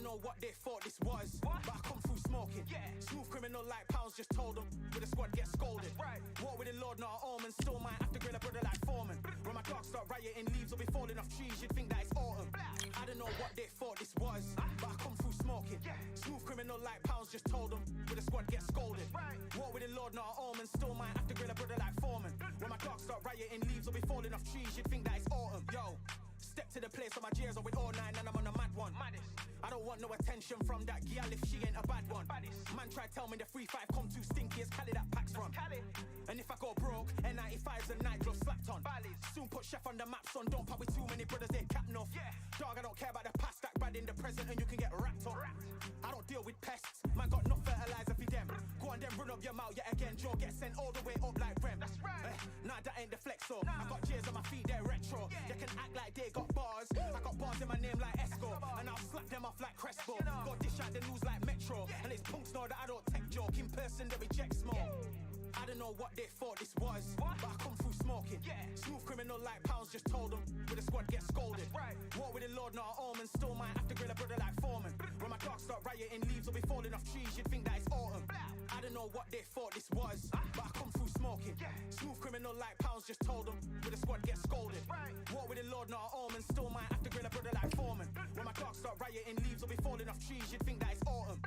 know what they thought this was, but I come through smoking. Smooth criminal like pounds, just told them. With the squad get scolded. War with the Lord, not an omen. Still might have to grill a brother like Foreman. When my dogs start rioting, leaves will be falling off trees. You'd think that it's autumn. I don't know what they thought this was, but I come through smoking. Smooth criminal like pounds, just told them. With the squad get scolded. War with the Lord, not an omen. Still might have to grill a brother like Foreman. When my dogs start rioting, leaves will be falling off trees. You'd think that it's autumn. Yo. Step to the place where my G's are with all nine and I'm on a mad one. I don't want no attention from that gal if she ain't a bad one. Man try tell me the 3-5 come too stinky as Cali that packs from. And if I go broke, N95s and nightclubs slapped on. Soon put chef on the map, son. Don't pop with too many brothers, they cap enough. Dog, I don't care about the past, that bad in the present and you can get wrapped up. I don't deal with pests, man got no fertilizer for them. Go on then run up your mouth yet again, Joe get sent all the way up like Rem. Nah, that ain't the flexo. I got J's on my feet, they're retro. They can act like they got bars. I got bars in my name like Esco, and I'll slap them off like Crespo. Go dish out the news like Metro, and it's punks know that I don't tech joke. In person they reject smoke. I don't know what they thought this was, but I come through smoking. Smooth criminal like pounds, just told them. With the squad get scolded. War with the Lord, not an omen. Still might have to grill a brother like Foreman. When my dogs start rioting, leaves will be falling off trees. You'd think that it's autumn. I don't know what they thought this was, but I come through smoking. Smooth criminal like pounds, just told them. With the squad get scolded. War with the Lord, not an omen. Still might have to grill a brother like Foreman. When my dogs start rioting, leaves will be falling off trees. You'd think that it's autumn.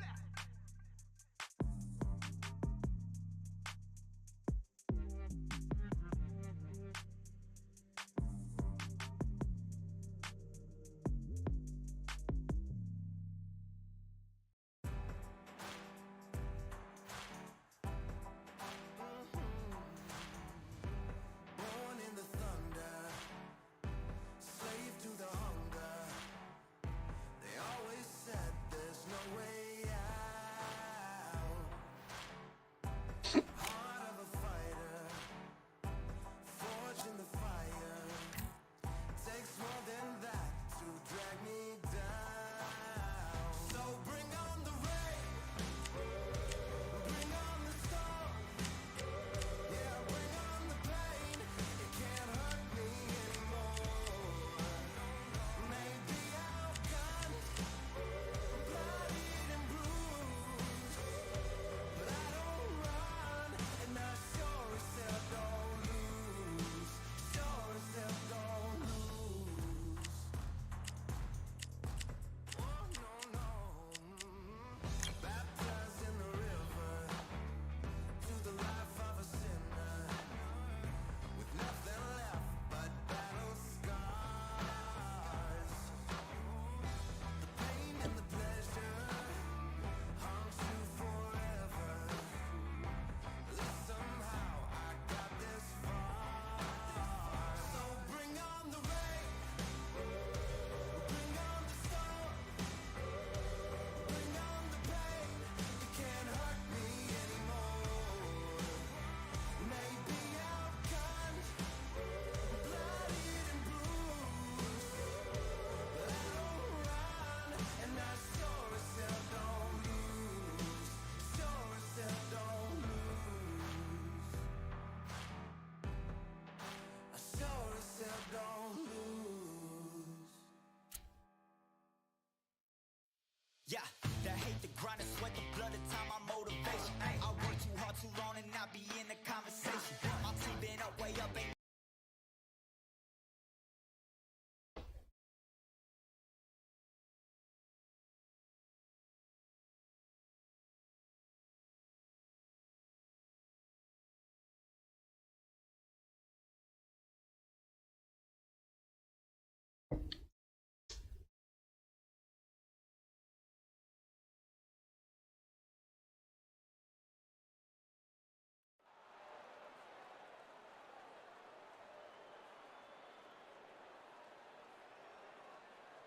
Yeah, the hate, the grind, the sweat, the blood, the time, my motivation. I work too hard, too long, and not be in the conversation. My team been up, way up, ain't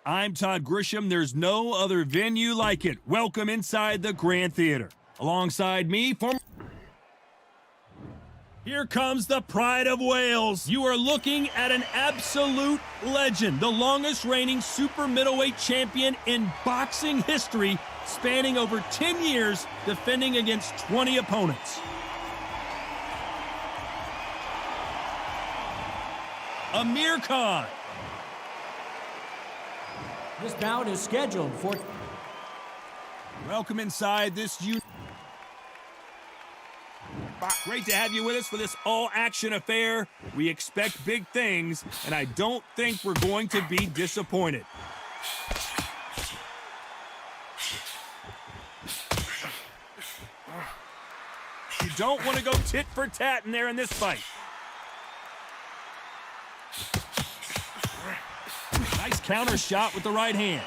I'm Todd Grisham. There's no other venue like it. Welcome inside the Grand Theater. Alongside me, here comes the pride of Wales. You are looking at an absolute legend, the longest reigning super middleweight champion in boxing history, spanning over 10 years, defending against 20 opponents. Amir Khan. This bout is scheduled for Welcome inside this Great to have you with us for this all-action affair. We expect big things, and I don't think we're going to be disappointed. You don't want to go tit for tat in there in this fight. Nice counter shot with the right hand.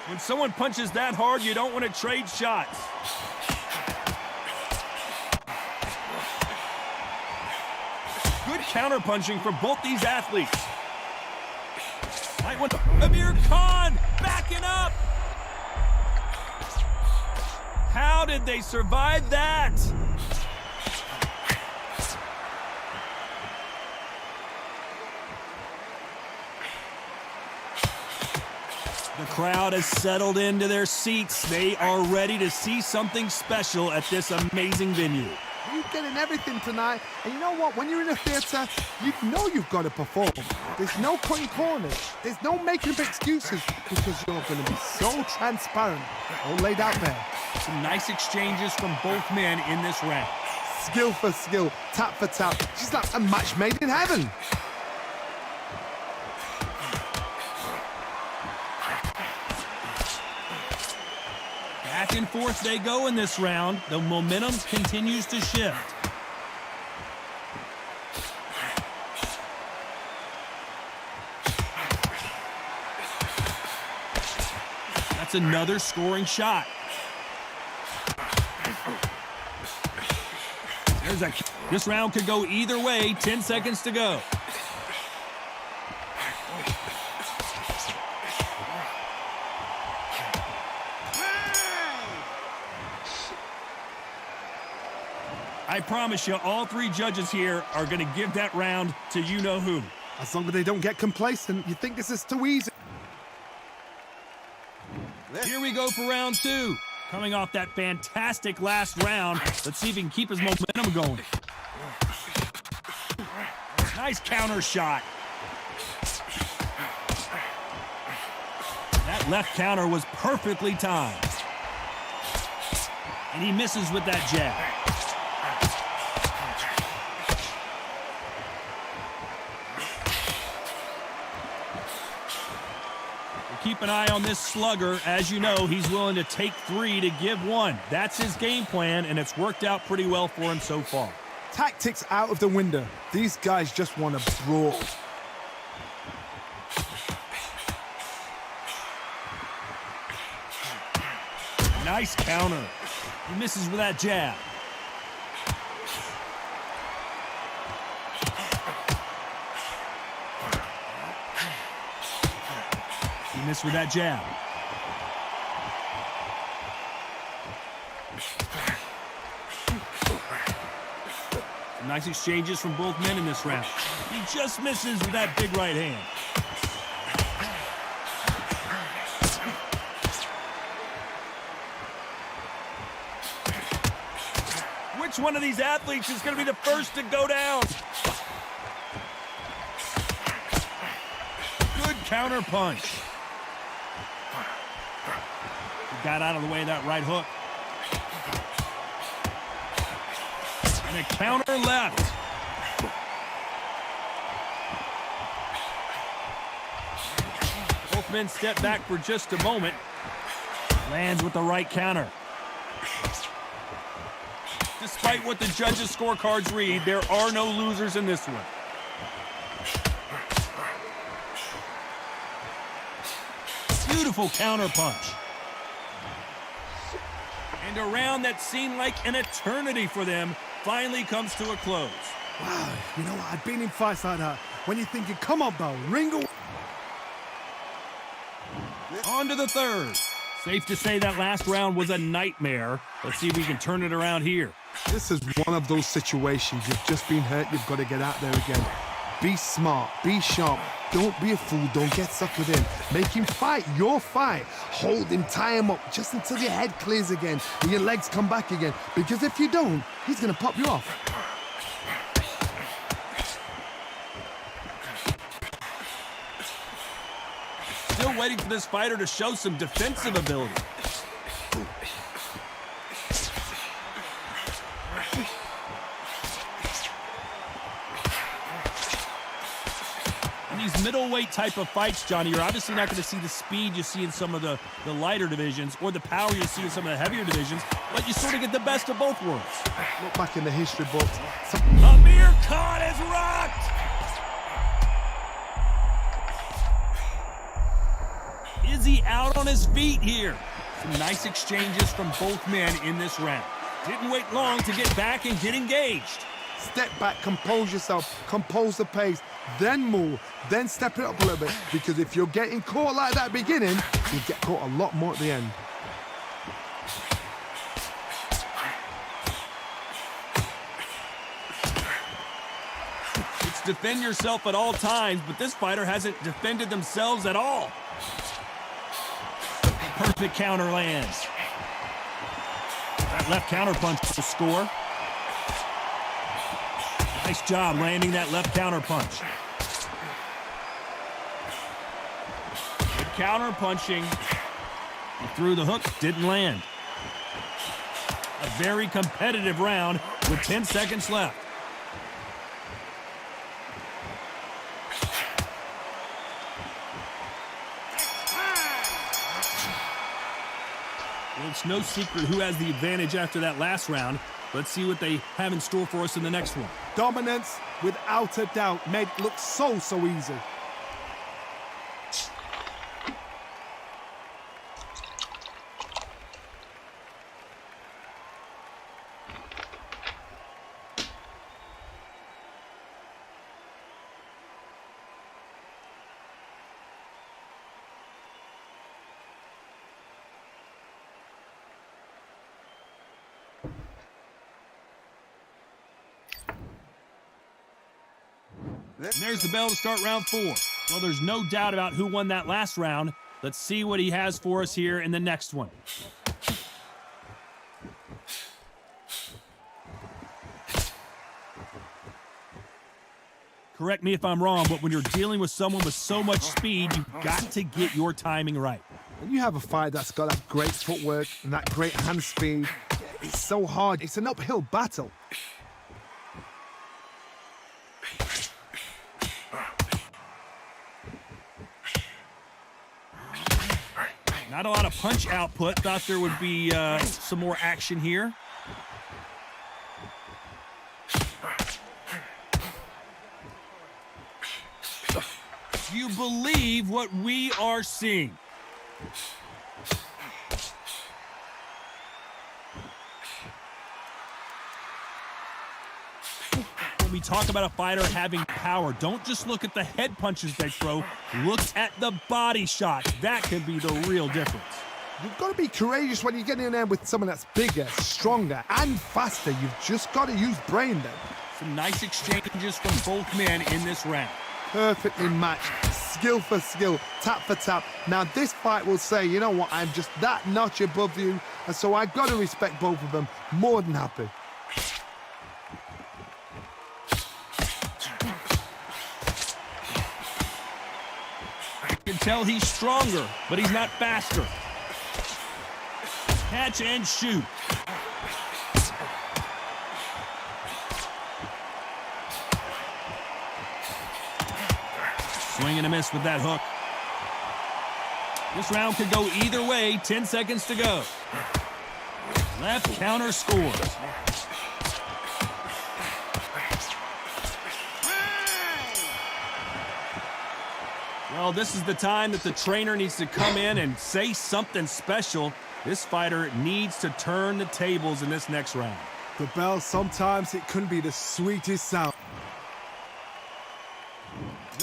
When someone punches that hard, you don't want to trade shots. Good counter punching from both these athletes. Amir Khan backing up. How did they survive that? The crowd has settled into their seats. They are ready to see something special at this amazing venue. You're getting everything tonight. And you know what? When you're in a theatre, you know you've got to perform. There's no cutting corners. There's no making up excuses because you're going to be so transparent. All laid out there. Some nice exchanges from both men in this round. Skill for skill, tap for tap. She's like a match made in heaven. Back and forth they go in this round. The momentum continues to shift. That's another scoring shot. This round could go either way. 10 seconds to go. I promise you, all three judges here are going to give that round to you-know-who. As long as they don't get complacent, you think this is too easy. Here we go for round two. Coming off that fantastic last round, let's see if he can keep his momentum going. Nice counter shot. That left counter was perfectly timed. And he misses with that jab. Keep an eye on this slugger. As you know, he's willing to take three to give one. That's his game plan, and it's worked out pretty well for him so far. Tactics out of the window. These guys just want to brawl. Nice counter. He misses with that jab. He missed with that jab. Some nice exchanges from both men in this round. He just misses with that big right hand. Which one of these athletes is going to be the first to go down? Good counter punch. He got out of the way of that right hook. And a counter left. Both men step back for just a moment. Lands with the right counter. Despite what the judges' scorecards read, there are no losers in this one. Beautiful counter punch. And a round that seemed like an eternity for them finally comes to a close. Wow, you know what? I've been in fights like that. When you're thinking, come on, Bo, ring away. On to the third. Safe to say that last round was a nightmare. Let's see if we can turn it around here. This is one of those situations. You've just been hurt. You've got to get out there again. Be smart. Be sharp. Don't be a fool. Don't get suckered in. Make him fight your fight. Hold him, tie him up just until your head clears again and your legs come back again. Because if you don't, he's going to pop you off. Still still waiting for this fighter to show some defensive ability. In these middleweight type of fights, Johnny, you're obviously not going to see the speed you see in some of the lighter divisions or the power you see in some of the heavier divisions, but you sort of get the best of both worlds. Look back in the history books. Amir Khan is rocked! Is he out on his feet here? Some nice exchanges from both men in this round. Didn't wait long to get back and get engaged. Step back, compose yourself, compose the pace, then move, then step it up a little bit. Because if you're getting caught like that at the beginning, you'll get caught a lot more at the end. It's defend yourself at all times, but this fighter hasn't defended themselves at all. Perfect counter lands. That left counter punch to score. Nice job landing that left counter punch. Good counter punching. He threw the hook, didn't land. A very competitive round with 10 seconds left. Well, it's no secret who has the advantage after that last round. Let's see what they have in store for us in the next one. Dominance, without a doubt, made it look so easy. And there's the bell to start round 4. Well, there's no doubt about who won that last round. Let's see what he has for us here in the next one. Correct me if I'm wrong, but when you're dealing with someone with so much speed, you've got to get your timing right. When you have a fight that's got that great footwork and that great hand speed, it's so hard. It's an uphill battle. Not a lot of punch output. Thought there would be some more action here. Do you believe what we are seeing? When we talk about a fighter having power, don't just look at the head punches they throw. Look at the body shots. That could be the real difference. You've got to be courageous when you get in there with someone that's bigger, stronger, and faster. You've just got to use brain then. Some nice exchanges from both men in this round. Perfectly matched, skill for skill, tap for tap. Now this fight will say, you know what, I'm just that notch above you, and so I've got to respect both of them. More than happy. You can tell he's stronger, but he's not faster. Catch and shoot. Swing and a miss with that hook. This round could go either way. 10 seconds to go. Left counter scores. Well, this is the time that the trainer needs to come in and say something special. This fighter needs to turn the tables in this next round. The bell, sometimes it can be the sweetest sound.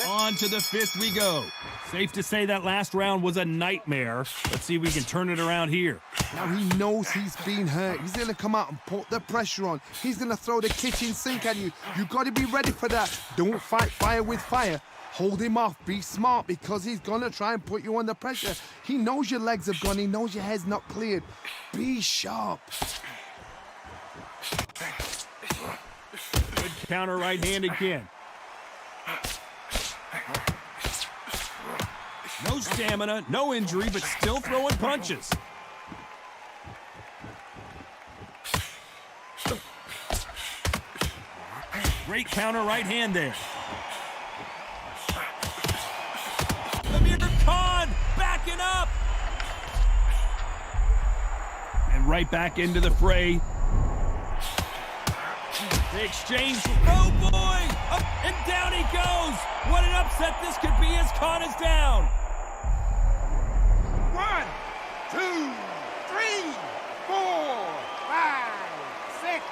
On to the 5th we go. Safe to say that last round was a nightmare. Let's see if we can turn it around here. Now he knows he's been hurt. He's going to come out and put the pressure on. He's going to throw the kitchen sink at you. You've got to be ready for that. Don't fight fire with fire. Hold him off. Be smart because he's going to try and put you under pressure. He knows your legs have gone. He knows your head's not cleared. Be sharp. Good counter right hand again. No No stamina, no injury, but still throwing punches. Great counter right hand there. Backing up. And right back into the fray. They exchange. Oh, boy! Up and down he goes. What an upset this could be as Khan is down. 1, 2, 3, 4, 5, 6.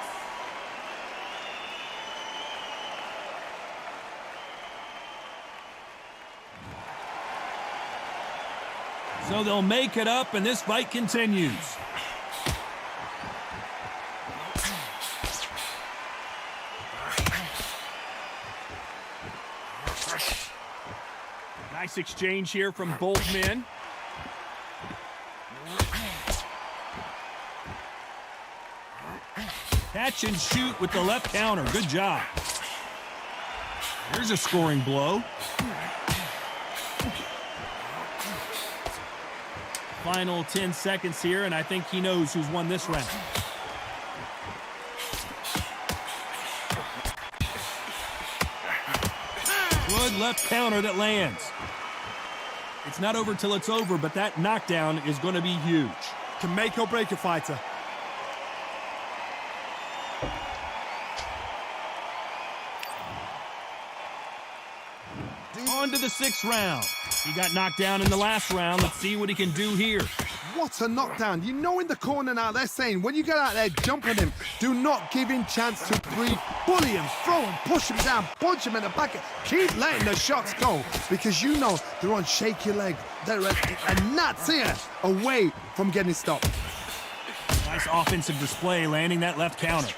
So they'll make it up, and this fight continues. Nice exchange here from both men. Catch and shoot with the left counter. Good job. Here's a scoring blow. Final 10 seconds here, and I think he knows who's won this round. Good left counter that lands. It's not over till it's over, but that knockdown is going to be huge. Can make or break a fighter. On to the 6th round. He got knocked down in the last round. Let's see what he can do here. What a knockdown. You know in the corner now, they're saying, when you get out there, jump on him. Do not give him chance to breathe. Bully him, throw him, push him down, punch him in the back. Keep letting the shots go, because you know they're on shaky leg. They're a gnat's ear away from getting stopped. Nice offensive display, landing that left counter.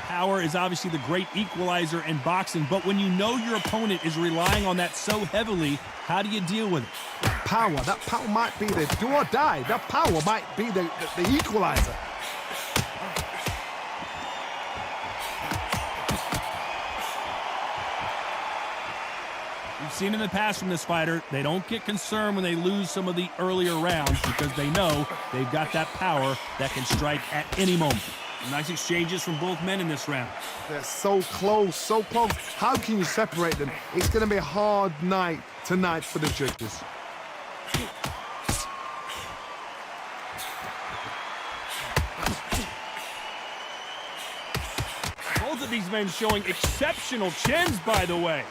Power is obviously the great equalizer in boxing, but when you know your opponent is relying on that so heavily, how do you deal with it? That power might be the do or die. That power might be the equalizer. We've seen in the past from this fighter, they don't get concerned when they lose some of the earlier rounds because they know they've got that power that can strike at any moment. Nice exchanges from both men in this round. They're so close, so close. How can you separate them? It's going to be a hard night tonight for the judges. Both of these men showing exceptional chins, by the way.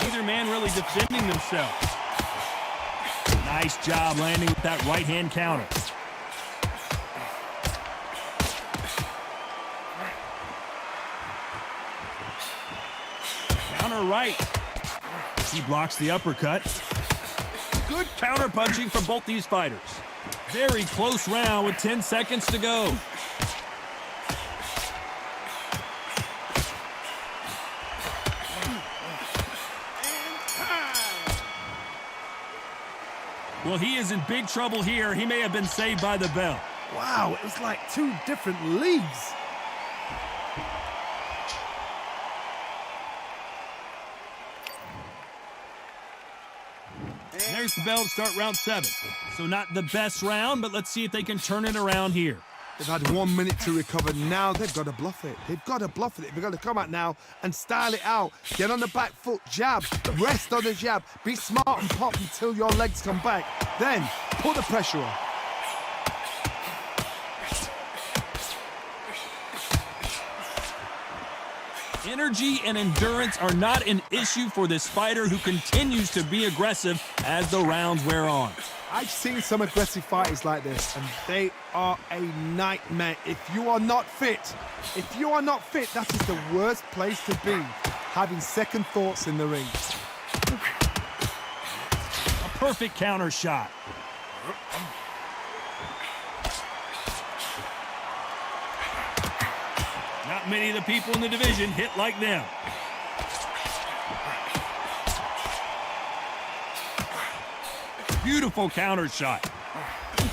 Neither man really defending themselves. Nice job landing with that right-hand counter. Counter right. He blocks the uppercut. Good counter punching from both these fighters. Very close round with 10 seconds to go. Well, he is in big trouble here. He may have been saved by the bell. Wow, it was like two different leagues. And there's the bell to start round 7. So not the best round, but let's see if they can turn it around here. They've had 1 minute to recover. Now they've got to bluff it. They've got to bluff it. They've got to come out now and style it out. Get on the back foot, jab, rest on the jab. Be smart and pop until your legs come back. Then put the pressure on. Energy and endurance are not an issue for this fighter who continues to be aggressive as the rounds wear on. I've seen some aggressive fighters like this, and they are a nightmare. If you are not fit, that is the worst place to be, having second thoughts in the ring. A perfect counter shot. Not many of the people in the division hit like them. Beautiful counter shot.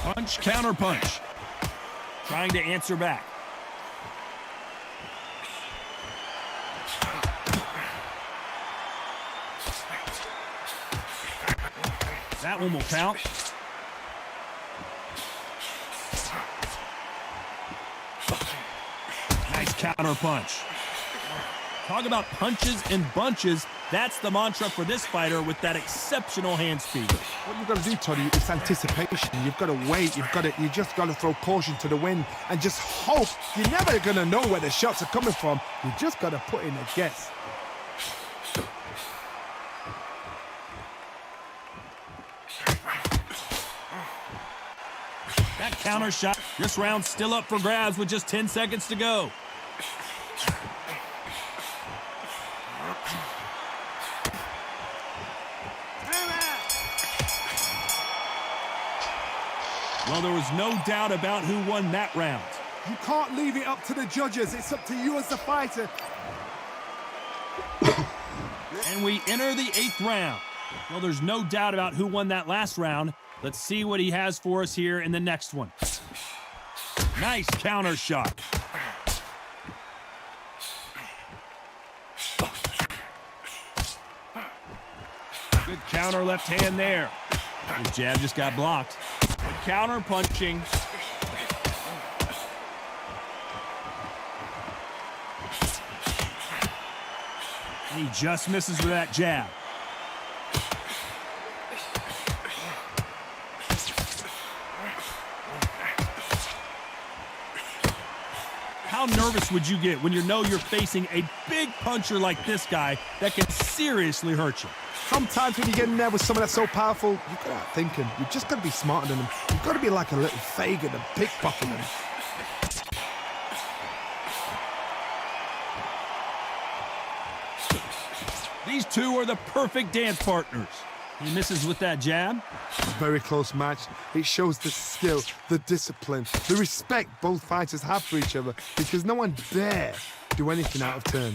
Punch, counter punch. Trying to answer back. That one will count. Nice counter punch. Talk about punches and bunches. That's the mantra for this fighter with that exceptional hand speed. What you've got to do, Toddy, is anticipation. You've got to wait. You just got to throw caution to the wind and just hope. You're never going to know where the shots are coming from. You just got to put in a guess. That counter shot. This round's still up for grabs with just 10 seconds to go. Well, there was no doubt about who won that round. You can't leave it up to the judges. It's up to you as the fighter. And we enter the 8th round. Well, there's no doubt about who won that last round. Let's see what he has for us here in the next one. Nice counter shot. Good counter left hand there. His jab just got blocked. Good counter punching. He just misses with that jab. How nervous would you get when you know you're facing a big puncher like this guy that can seriously hurt you? Sometimes when you get in there with someone that's so powerful, you've got to outthink him. You've just got to be smarter than him. You've got to be like a little Fagin and pickpocket him. These two are the perfect dance partners. He misses with that jab. Very close match. It shows the skill, the discipline, the respect both fighters have for each other because no one dare do anything out of turn.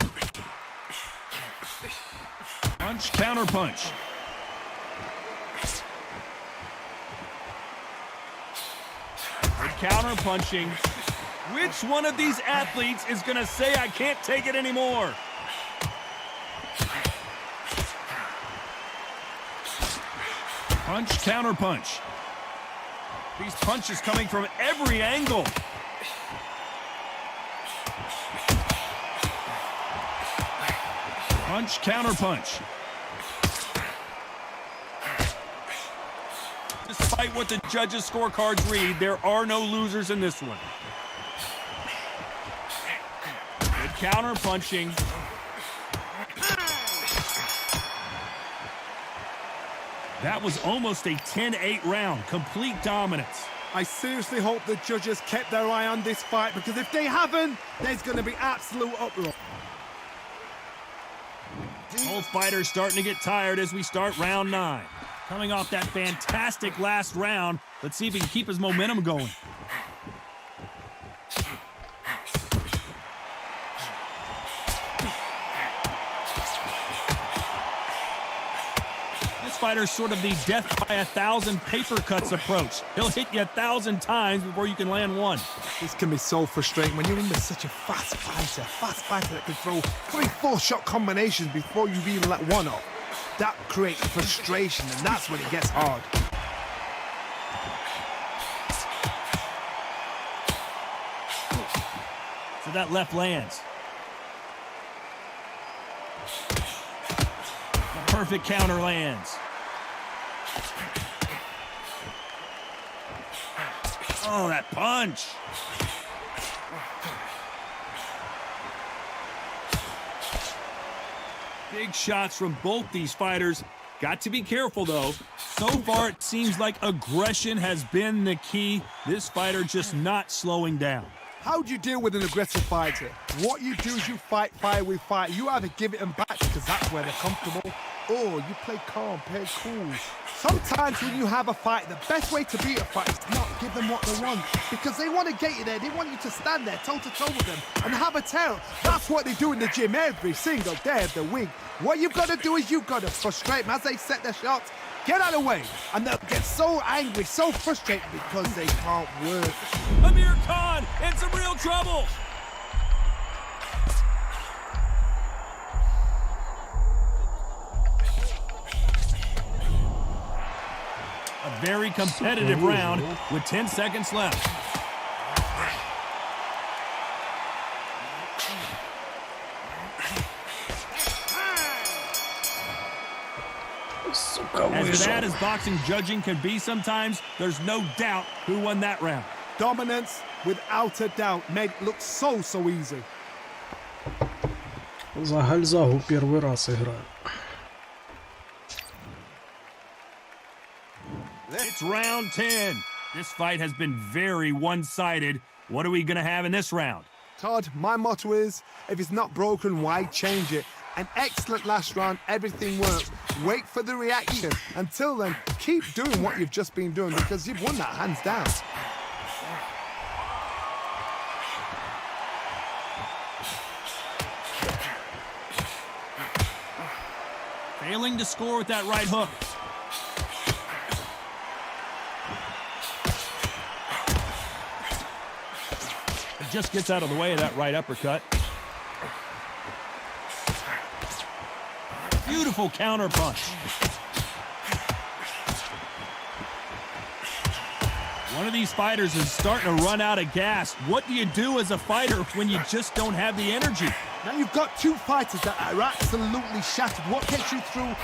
Punch, counter punch. Good counter punching. Which one of these athletes is going to say, I can't take it anymore? Punch, counter punch. These punches coming from every angle. Punch, counter punch. Despite what the judges' scorecards read, there are no losers in this one. Good counter punching. That was almost a 10-8 round, complete dominance. I seriously hope the judges kept their eye on this fight because if they haven't, there's going to be absolute uproar. Both fighters starting to get tired as we start round 9. Coming off that fantastic last round, let's see if he can keep his momentum going. Fighter's sort of the death by 1,000 paper cuts approach. He'll hit you 1,000 times before you can land one. This can be so frustrating when you're in with such a fast fighter that can throw 3-4 shot combinations before you've even let one off. That creates frustration, and that's when it gets hard. So that left lands. The perfect counter lands. Oh, that punch. Big shots from both these fighters. Got to be careful, though. So far, it seems like aggression has been the key. This fighter just not slowing down. How do you deal with an aggressive fighter? What you do is you fight fire with fire. You either give it them back because that's where they're comfortable, or you play calm, play cool. Sometimes when you have a fight, the best way to beat a fight is to not give them what they want because they want to get you there. They want you to stand there toe-to-toe with them and have a tell. That's what they do in the gym every single day of the week. What you've got to do is you've got to frustrate them as they set their shots. Get out of the way. And they'll get so angry, so frustrated because they can't work. Amir Khan in some real trouble. A very competitive round with 10 seconds left. As bad as boxing judging can be sometimes, there's no doubt who won that round. Dominance, without a doubt, made it look so easy. За Гальзагу первый раз играю. It's round 10. This fight has been very one-sided. What are we going to have in this round? Todd, my motto is, if it's not broken, why change it? An excellent last round, everything works. Wait for the reaction. Until then, keep doing what you've just been doing because you've won that hands down. Failing to score with that right hook. It just gets out of the way of that right uppercut. Beautiful counter punch. One of these fighters is starting to run out of gas. What do you do as a fighter when you just don't have the energy? Now you've got two fighters that are absolutely shattered. What gets you through?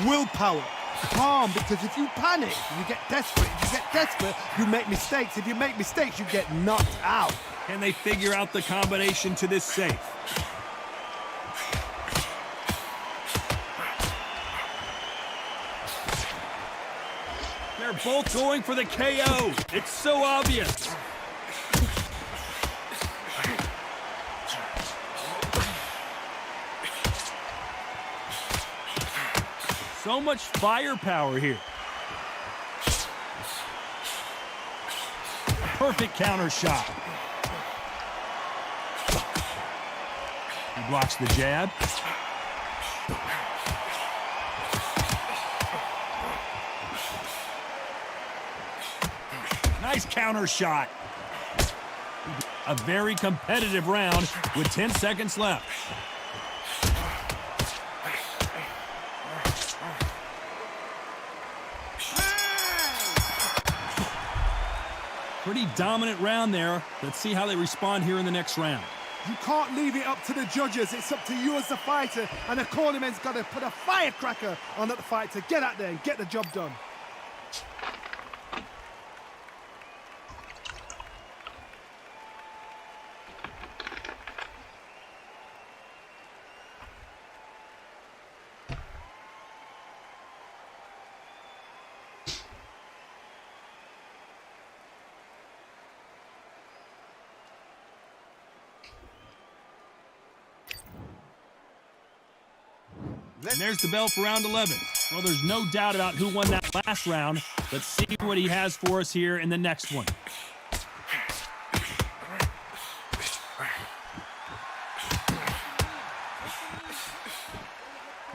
Willpower. Calm, because if you panic, you get desperate. If you get desperate, you make mistakes. If you make mistakes, you get knocked out. Can they figure out the combination to this safe? They're both going for the KO. It's so obvious. So much firepower here. Perfect counter shot. He blocks the jab. Nice counter shot. A very competitive round with 10 seconds left. Pretty dominant round there. Let's see how they respond here in the next round. You can't leave it up to the judges. It's up to you as the fighter. And the cornerman's got to put a firecracker on that fight to get out there and get the job done. And there's the bell for round 11. Well, there's no doubt about who won that last round. Let's see what he has for us here in the next one.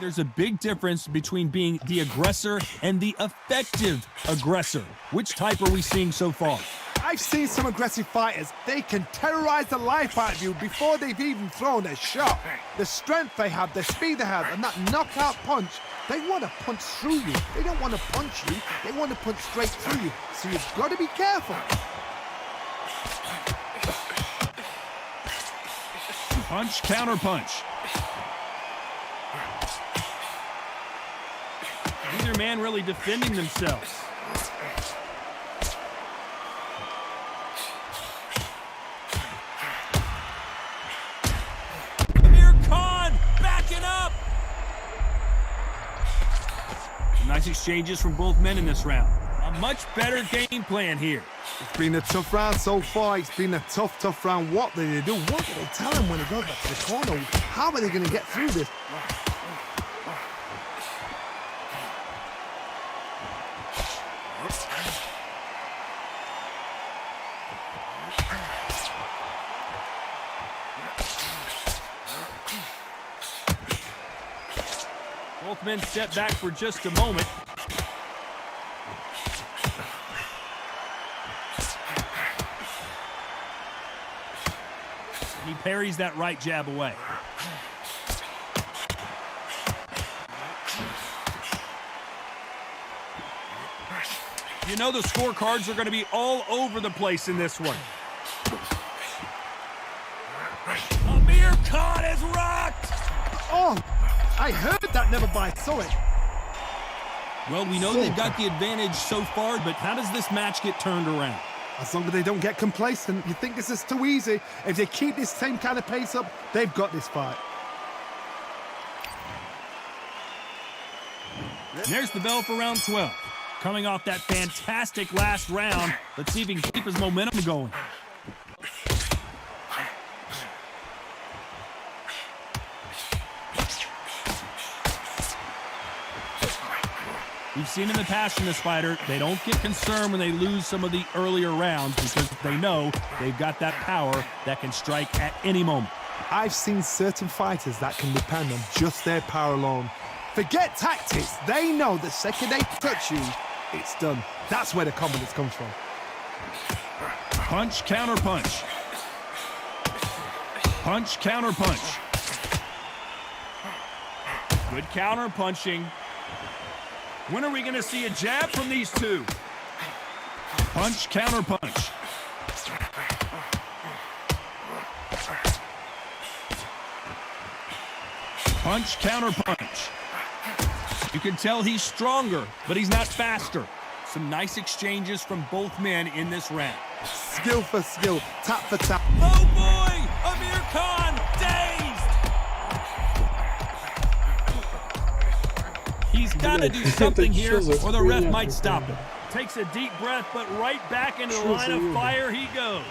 There's a big difference between being the aggressor and the effective aggressor. Which type are we seeing so far? I've seen some aggressive fighters. They can terrorize the life out of you before they've even thrown a shot. The strength they have, the speed they have, and that knockout punch, they want to punch through you. They don't want to punch you. They want to punch straight through you. So you've got to be careful. Punch, counter punch. Neither man really defending themselves. Nice exchanges from both men in this round. A much better game plan here. It's been a tough round so far. It's been a tough round. What do they do? What do they tell him when he goes back to the corner? How are they going to get through this? Both men step back for just a moment. parries that right jab away. You know the scorecards are going to be all over the place in this one. Amir Khan is rocked! Oh, I heard that never bite, saw it. Well, we know they've got the advantage so far, but how does this match get turned around? As long as they don't get complacent, you think this is too easy. If they keep this same kind of pace up, they've got this fight. There's the bell for round 12. Coming off that fantastic last round, let's see if he can keep his momentum going. We've seen in the past from this fighter, they don't get concerned when they lose some of the earlier rounds because they know they've got that power that can strike at any moment. I've seen certain fighters that can depend on just their power alone. Forget tactics. They know the second they touch you, it's done. That's where the confidence comes from. Punch, counter punch. Punch, counter punch. Good counter punching. When are we going to see a jab from these two? Punch, counter punch. Punch, counter punch. You can tell he's stronger, but he's not faster. Some nice exchanges from both men in this round. Skill for skill, tap for tap. Oh boy! Amir Khan dazed! He's got to do something here or the ref might stop him. Takes a deep breath, but right back into the line of fire he goes.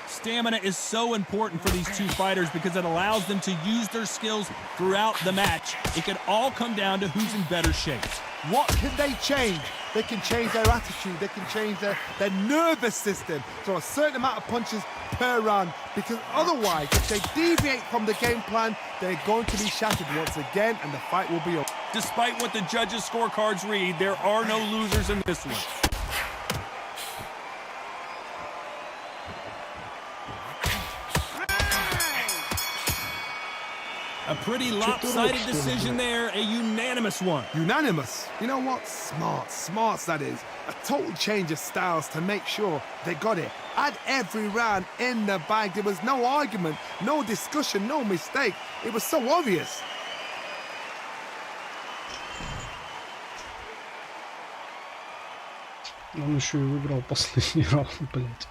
Stamina is so important for these two fighters because it allows them to use their skills throughout the match. It can all come down to who's in better shape. What can they change? They can change their attitude. They can change their nervous system. Throw a certain amount of punches per round because otherwise, if they deviate from the game plan, they're going to be shattered once again and the fight will be over. Despite what the judges' scorecards read, there are no losers in this one. A pretty lopsided decision there, a unanimous one. Unanimous? You know what? Smarts that is. A total change of styles to make sure they got it. Had every round in the bag. There was no argument, no discussion, no mistake. It was so obvious. Он еще и выиграл последний раунд, блядь.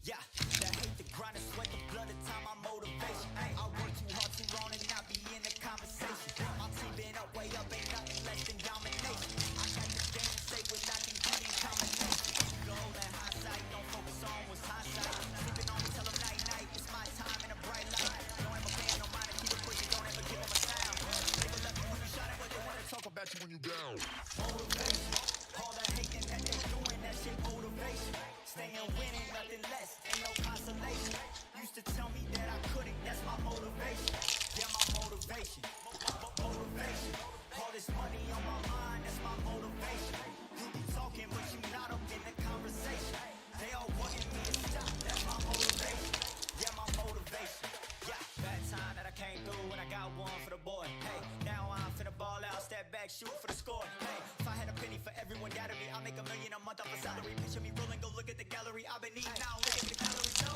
Yeah, the hate, the grind, the sweat, the blood, the time, my motivation. Ay, I work too hard, too long, and not be in the conversation. My team been up, way up, ain't nothing less than domination. I got the game to say without including combination. Goal and hindsight, don't focus on what's hindsight. Sleeping on me, tell them night, night, it's my time in a bright light. No, I'm a fan, no mind, keep it pushing, don't ever give them a sound. They will let me when you shot it, but they wanna talk about you when you down. Motivation, all that hating that they doing, that shit motivation. Staying winning, nothing less, ain't no consolation. Used to tell me that I couldn't, that's my motivation. Yeah, my motivation, motivation. All this money on my mind, that's my motivation. You be talking, but you not up in the conversation. They all wanting me to stop, that's my motivation. Yeah, my motivation. Yeah, bad time that I came through and I got one for the boy. Hey, now I'm finna ball out, step back, shoot for the score. Hey, if I had a penny for everyone doubted me, I'll make $1 million a month off a salary. Picture me rolling, go look at the gallery. I've been eating now, look at the calories. No,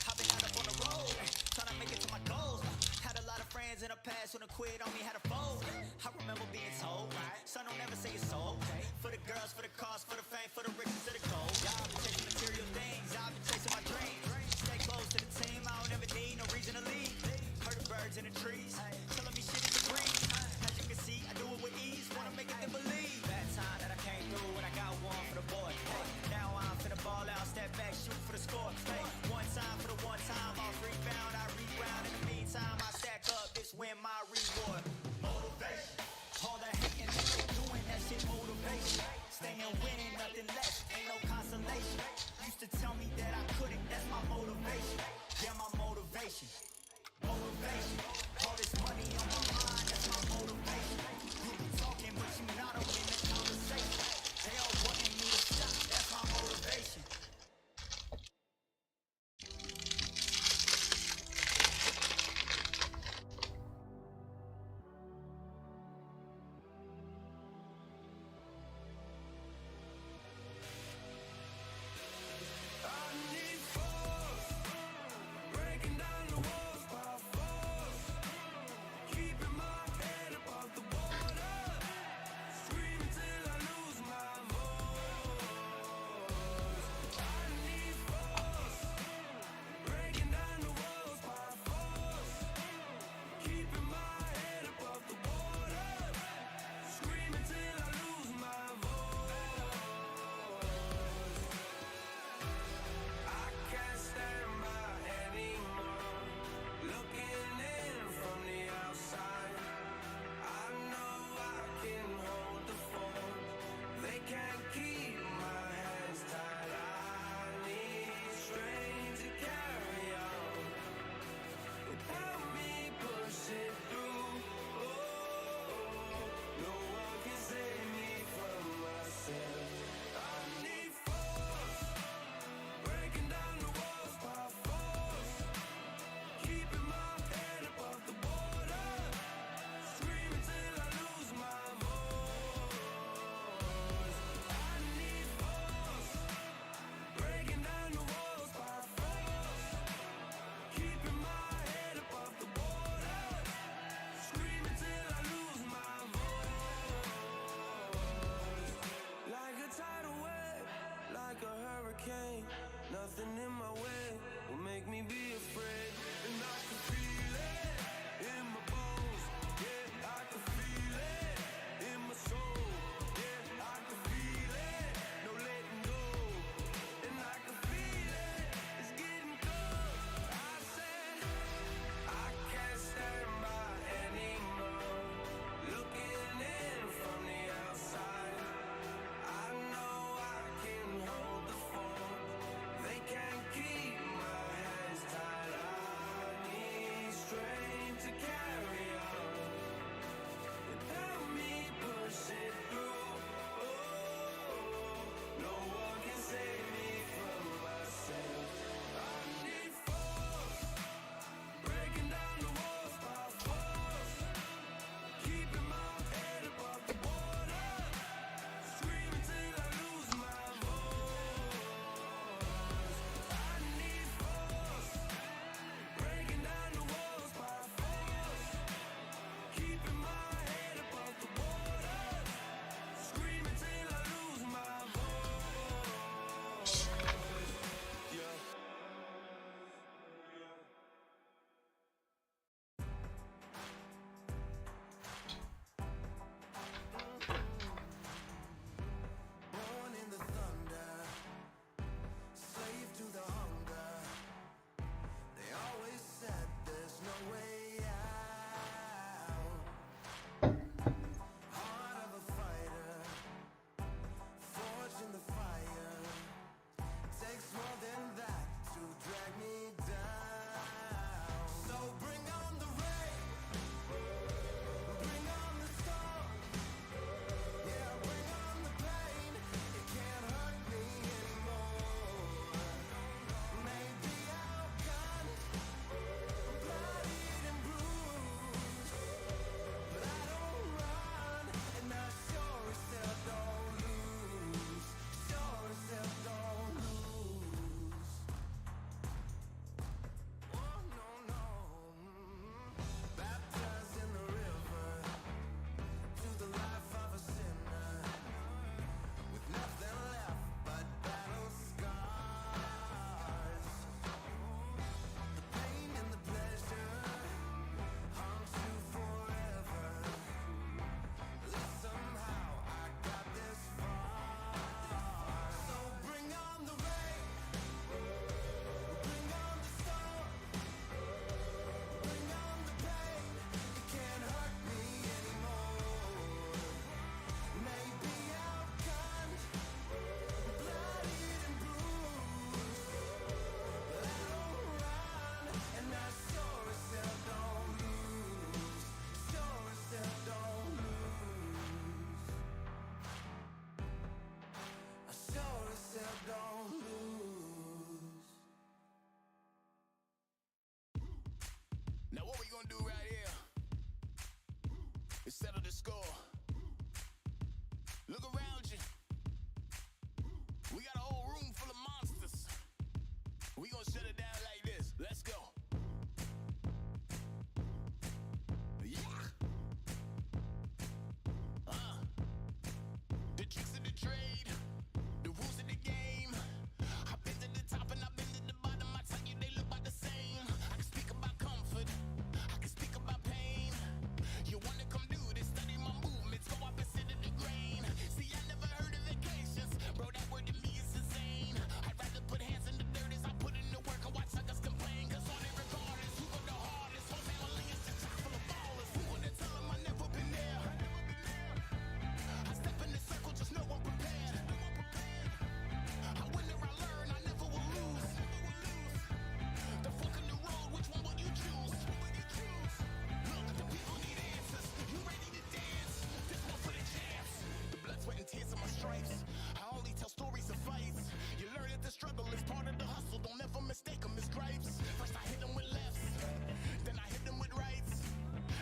I've been out up on the road, trying to make it to my goals. Had a lot of friends in the past when I quit on me, had a fold. I remember being told, son, don't ever say it's so. For the girls, for the cars, for the fame, for the riches, for the gold. Yeah, I've been chasing material things, I've been chasing my dreams. Stay close to the team, I don't ever need no reason to leave. Heard the birds in the trees, telling me shit is the green. As you can see, I do it with ease, wanna make it them believe. Bad time that I came through and I got one for the boy. Hey, now I'm finna ball out, step back, shoot for the score. Hey, one time for the one time, I'll rebound, I reground. In the meantime, I stack up, this win my reward. Motivation, all that hating that they doing, that shit motivation. Staying winning, nothing less, ain't no consolation. Used to tell me that I couldn't, that's my motivation. Yeah, my motivation. Motivation, all this money on my mind, that's my motivation. You be talking, but you not up in the conversation. They all wanting me to stop, that's my motivation. Breaking down the walls by force. settle the score. Look around you. We got a whole room full of monsters. We gonna shut it down like this. Let's go. Yeah. The tricks of the trade, the rules of the game. I've been to the top and I've been to the bottom. I tell you they look about the same. I can speak about comfort, I can speak about pain. You wanna come do this, study my movements, go up and sit in the grain. See, I never heard of vacations, bro, that word to me is insane. I'd rather put hands in the dirt as I put in the work and watch suckers complain. Cause all they regard is who go the hardest. Whole family is just chock full of ballers. Who wanna tell them I never been there? I step in the circle, just know I'm prepared. I win or I learn, I never will lose. The fork in the road, which one will you choose? Look, the people need answers. You ready to dance? This one for the champs. The blood, sweat, and tears of my stripes. I only tell stories of fights. You learn that the struggle is part of the hustle. Don't ever mistake them as gripes. First I hit them with lefts, then I hit them with rights.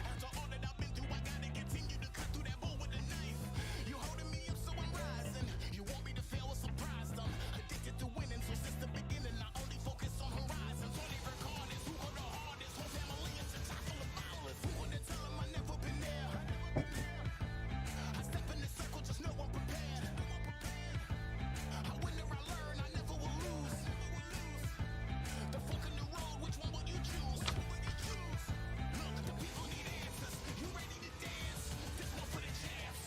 After all that I've been through, I gotta continue to cut through that bull with a knife. You holding me up, so I'm rising. You want me to fail or surprise them. Addicted to winning, so since the beginning, I only focus on horizons. All they record is who go the hardest. Whole family is a chock full of ballers. Who wanna tell them I never been there? I step in the circle, just know I'm prepared. I win or I learn, I never will lose. The fork in the road, which one will you choose? Look, the people need answers. You ready to dance? This one for the champs.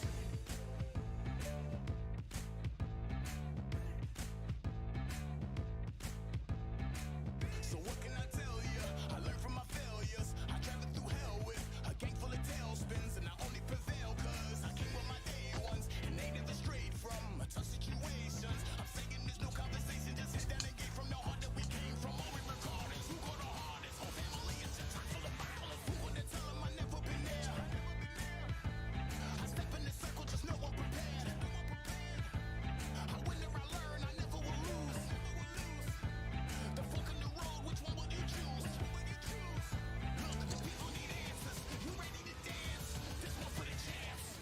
So what can I tell you? I learned from my failures. I traveled through hell with a gang full of tailspins, and I only prevail cause I came with my day ones, and they never strayed from tough situations. I'm saying there's no conversation, just sit down and get from the heart that we came from. All we record is who go the hardest. Whole family is just chock full of ballers. Who wanna tell them I never been there? I step in the circle, just know I'm prepared. I win or I learn, I never will lose. The fork in the road, which one will you choose? Look, the people need answers. You ready to dance? This one for the champs.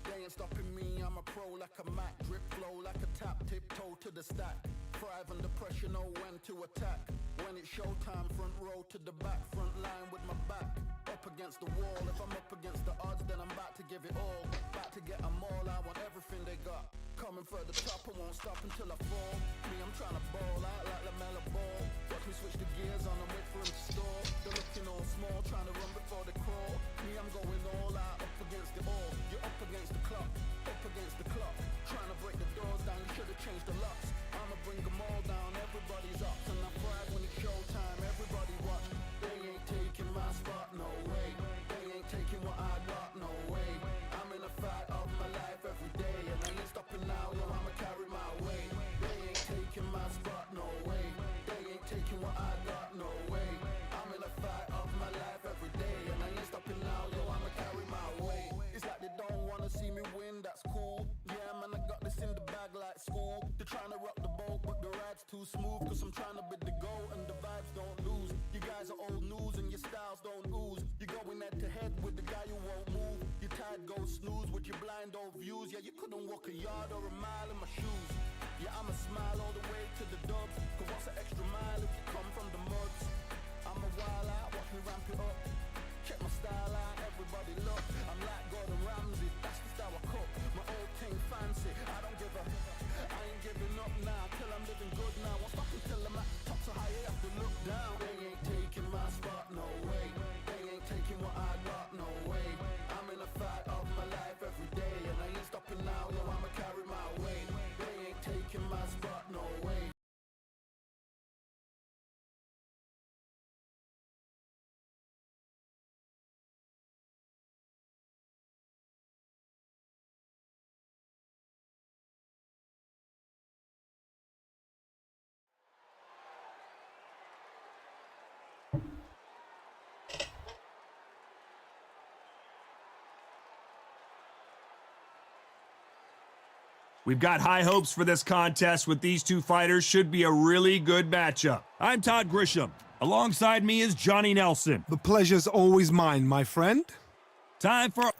They ain't stopping me, I'm a pro like a Mac. Drip flow like a tap, tiptoe to the stack. Thrive under pressure, know when to attack. When it's showtime, front row to the back. Front line with my back up against the wall. If I'm up against the odds, then I'm about to give it all. About to get them all, I want everything they got. Coming for the top, I won't stop until I fall. Me, I'm trying to ball out like LaMelo Ball. Watch me switch the gears on and wait for him to stall. They're looking all small, trying to run before they crawl. Me, I'm going all out, up against the all. You're up against the clock, up against the clock. Trying to break the doors down, you should've changed the locks. I'ma bring them all down, everybody's up. And I thrive when it's showtime, everybody watch. They ain't taking my spot, no way. They ain't taking what I got, no way. I'm in a fight of my life every day, and I ain't stopping now, yo, I'ma carry my weight. They ain't taking my spot, no way. They ain't taking what I got, no way. I'm in a fight of my life every day, and I ain't stopping now, yo, I'ma carry my weight. It's like they don't wanna see me win, that's cool. Yeah, man, I got this in the bag like school. They're trying to rock the boat, but the ride's too smooth. Cause I'm trying to bid the goal, and the vibes don't lose. You guys are old news, and your styles don't ooze. You're going head to head with the guy who won't move. Your tide goes snooze with your blind old views. Yeah, you couldn't walk a yard or a mile in my shoes. Yeah, I'ma smile all the way to the dubs. Cause what's an extra mile if you come from the muds? I'm a wild out, watch me ramp it up. Check my style out, everybody look. I'm like Gordon Ramsay, that's the style I cook. My old thing fancy, I don't give a. I ain't giving up now, till I'm living good now. Won't stop until I'm at top so high, you have to look down. They ain't taking my spot, no way. They ain't taking what I got, no way. I'm in a fight of my life every day, and I ain't stopping now, yo, I'ma carry my weight. They ain't taking my spot, no way. We've got high hopes for this contest with these two fighters. Should be a really good matchup. I'm Todd Grisham. Alongside me is Johnny Nelson. The pleasure's always mine, my friend. Time for...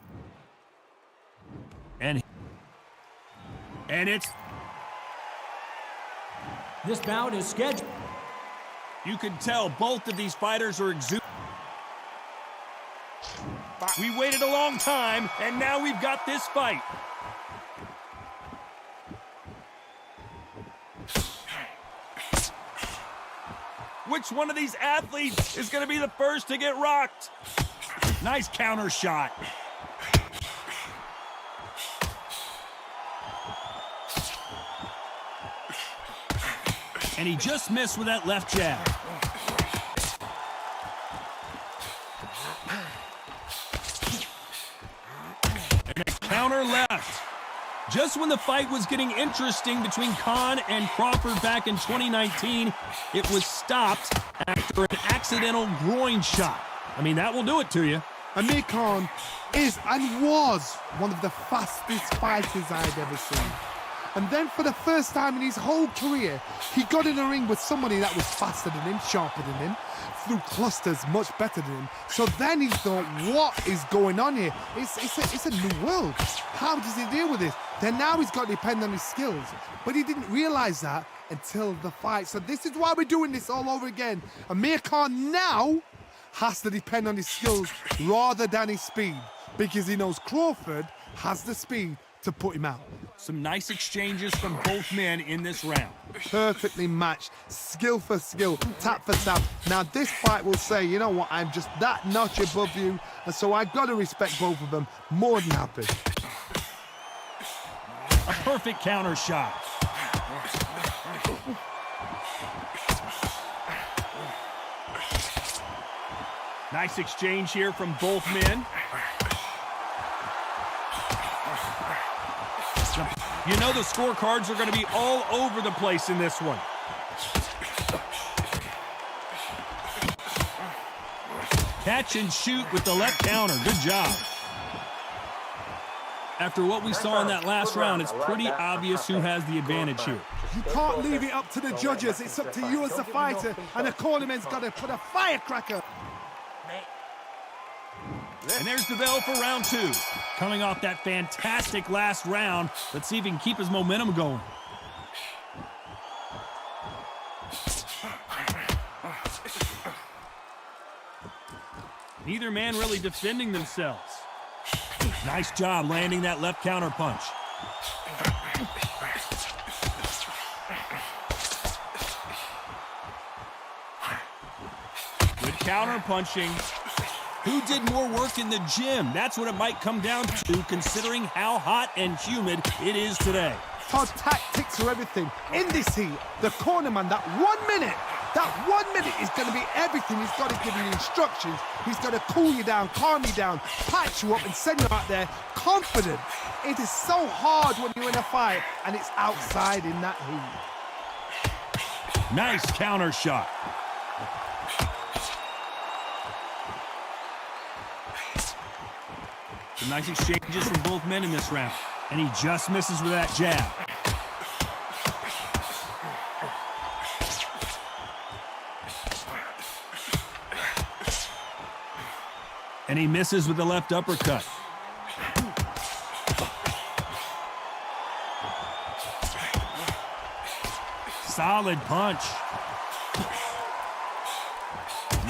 And it's... This bout is scheduled. You can tell both of these fighters are We waited a long time, and now we've got this fight. Which one of these athletes is going to be the first to get rocked? Nice counter shot. And he just missed with that left jab. And a counter left. Just when the fight was getting interesting between Khan and Crawford back in 2019, it was stopped after an accidental groin shot. I mean, that will do it to you. Amir Khan is and was one of the fastest fighters I'd ever seen. And then for the first time in his whole career, he got in a ring with somebody that was faster than him, sharper than him, threw clusters much better than him. So then he thought, what is going on here? It's a new world. How does he deal with this? Then now he's got to depend on his skills. But he didn't realize that until the fight. So this is why we're doing this all over again. Amir Khan now has to depend on his skills rather than his speed, because he knows Crawford has the speed to put him out. Some nice exchanges from both men in this round. Perfectly matched, skill for skill, tap for tap. Now this fight will say, you know what, I'm just that notch above you, and so I've got to respect both of them. More than happy. A perfect counter shot. Nice exchange here from both men. You know the scorecards are going to be all over the place in this one. Catch and shoot with the left counter. Good job. After what we saw in that last round, it's pretty obvious who has the advantage here. You can't leave it up to the judges. It's up to you as the fighter, and the cornerman's got to put a firecracker. And there's the bell for round two. Coming off that fantastic last round, let's see if he can keep his momentum going. Neither man really defending themselves. Nice job landing that left counter punch. Good counter punching. Who did more work in the gym? That's what it might come down to, considering how hot and humid it is today. Todd, tactics are everything. In this heat, the cornerman, that 1 minute is going to be everything. He's got to give you instructions. He's got to cool you down, calm you down, patch you up, and send you out there confident. It is so hard when you're in a fight, and it's outside in that heat. Nice counter shot. Some nice exchanges from both men in this round. And he just misses with that jab. And he misses with the left uppercut. Solid punch.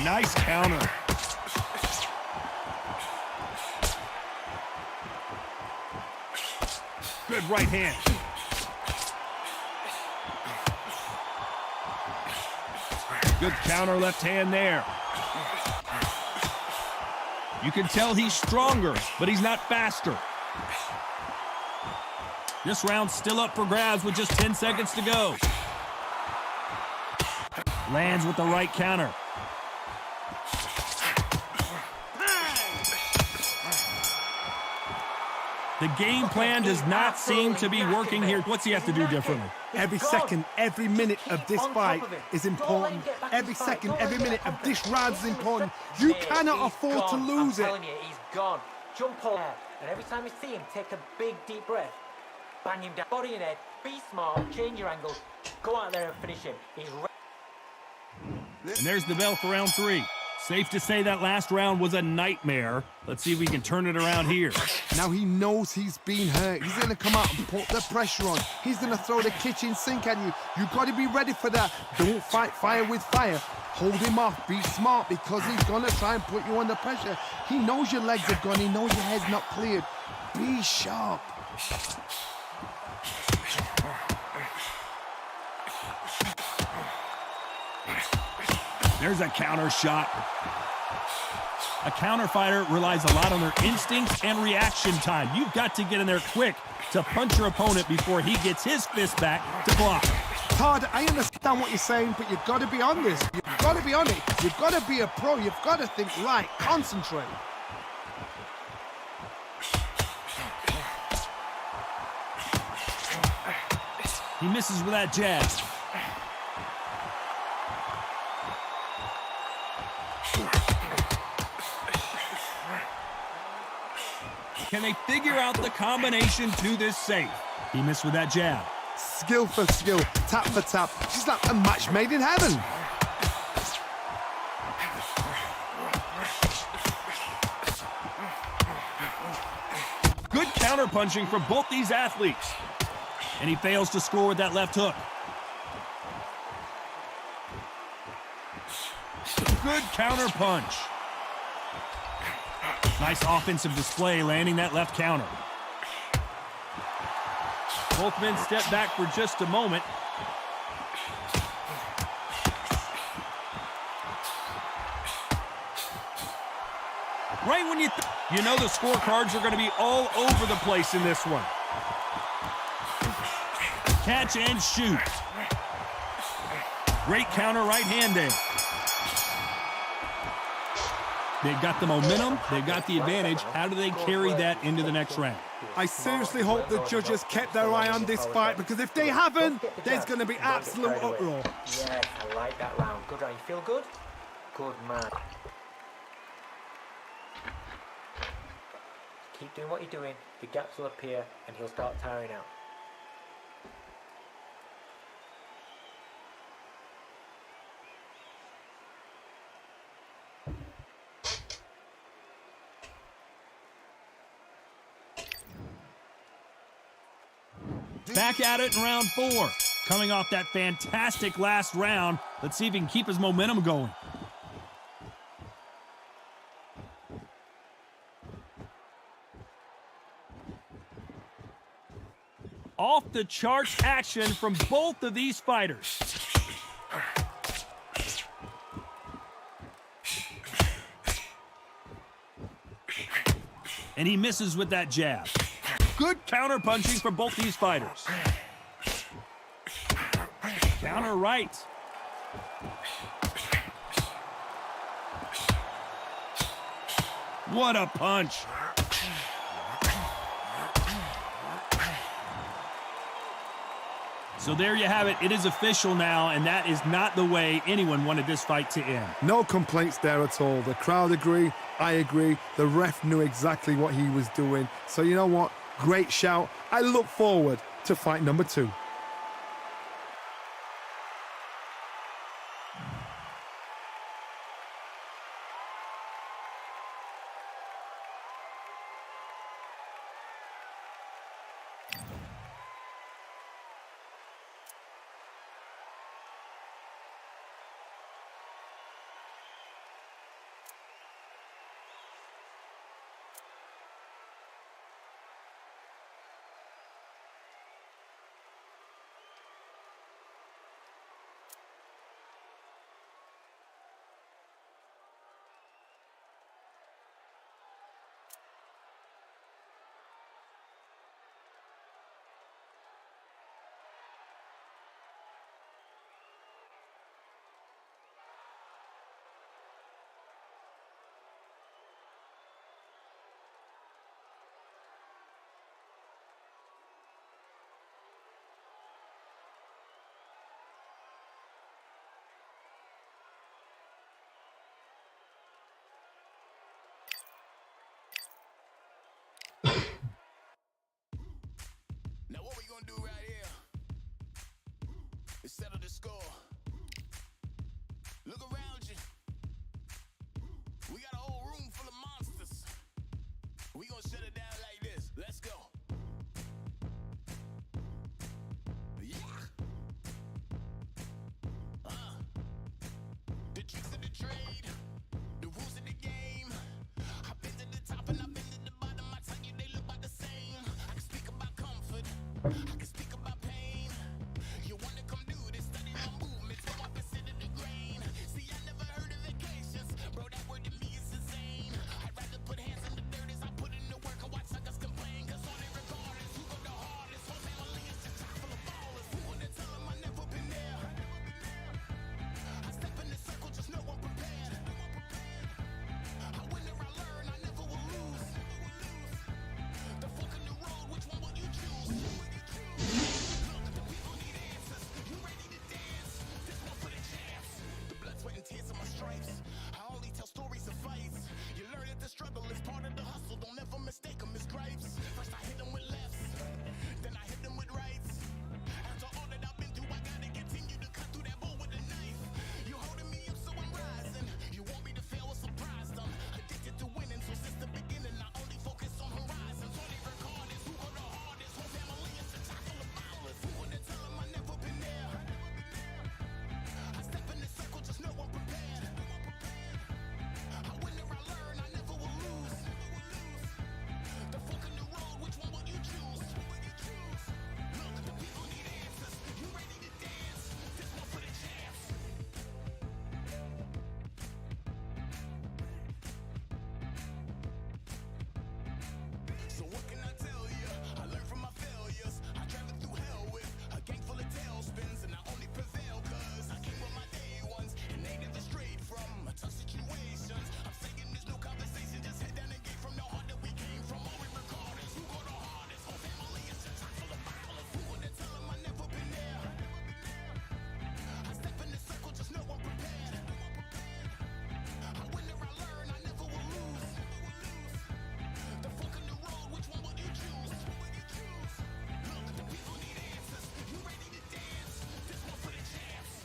Nice counter. Good right hand. Good counter left hand there. You can tell he's stronger, but he's not faster. This round's still up for grabs with just 10 seconds to go. Lands with the right counter. The game plan does not seem to be working here. What's he have to do differently? Every second, every minute of this fight is important. Every second, every minute of this round is important. You cannot afford to lose it. I'm telling you, he's gone. Jump on there, and every time you see him, take a big, deep breath. Bang him down. Body and head. Be smart. Change your angle. Go out there and finish him. He's And there's the bell for round 3. Safe to say that last round was a nightmare. Let's see if we can turn it around here. Now he knows he's been hurt. He's going to come out and put the pressure on. He's going to throw the kitchen sink at you. You've got to be ready for that. Don't fight fire with fire. Hold him off. Be smart because he's going to try and put you under pressure. He knows your legs are gone. He knows your head's not cleared. Be sharp. There's a counter shot. A counter fighter relies a lot on their instincts and reaction time. You've got to get in there quick to punch your opponent before he gets his fist back to block. Todd, I understand what you're saying, but you've got to be on this. You've got to be on it. You've got to be a pro. You've got to think right. Concentrate. He misses with that jab. Can they figure out the combination to this safe? He missed with that jab. Skill for skill, tap for tap. She's like a match made in heaven. Good counter punching from both these athletes. And he fails to score with that left hook. Good counter punch. Nice offensive display, landing that left counter. Both men step back for just a moment. Right when you know the scorecards are going to be all over the place in this one. Catch and shoot. Great counter right-handed. They've got the momentum. They've got the advantage. How do they carry that into the next round? I seriously hope the judges kept their eye on this fight, because if they haven't, there's going to be absolute uproar. Yes, I like that round. Good round. You feel good? Good man. Keep doing what you're doing. The gaps will appear and he'll start tiring out. Back at it in round 4. Coming off that fantastic last round. Let's see if he can keep his momentum going. Off the charts action from both of these fighters. And he misses with that jab. Good counter punching from both these fighters. Counter right. What a punch. So there you have it. It is official now, and that is not the way anyone wanted this fight to end. No complaints there at all. The crowd agree. I agree. The ref knew exactly what he was doing. So you know what? Great shout. I look forward to fight number 2. score. Look around you. We got a whole room full of monsters. We gonna shut it down like this. Let's go. Yeah. The tricks of the trade, the rules of the game. I've been to the top and I've been to the bottom. I tell you they look about the same. I can speak about comfort, I can speak about pain. You wanna come do this, study my movements, go up and sit in the grain. See, I never heard of vacations, bro, that word to me is insane. I'd rather put hands in the dirt as I put in the work and watch suckers complain. Cause all they regard is who go the hardest. Whole family is just chock full of ballers. Who wanna tell them I never been there? I step in the circle, just know I'm prepared. I win or I learn, I never will lose. The fork in the road, which one will you choose? Look, the people need answers. You ready to dance? This one for the champs. The blood, sweat, and tears of my stripes. I only tell stories of fights. You learn that the struggle is part of the hustle. Don't ever mistake them as gripes. First I hit them with lefts, then I hit them with rights. After all that I've been through, I gotta continue to cut through that bull with a knife. You holding me up, so I'm rising. You want me to fail or surprise them. Addicted to winning, so since the beginning, I only focus on horizons. All they record is who go the hardest. Whole family is a chock full of ballers. Who wanna tell them I never been there? I step in the circle, just know I'm prepared. I win or I learn, I never will lose. The fork in the road, which one will you choose? Look, the people need answers. You ready to dance? This one for the champs. So what can I tell you? I learned from my failures. I traveled through hell with a gang full of tailspins, and I only prevail cause I came with my day ones, and they never strayed from tough situations. I'm saying there's no conversation, just head down and get from the heart that we came from. All we record is who go the hardest. Whole family is just chock full of ballers. Who wanna tell them I never been there? I step in the circle, just know I'm prepared. I win or I learn, I never will lose. The fork in the road, which one will you choose? Look, the people need answers. You ready to dance? This one for the champs.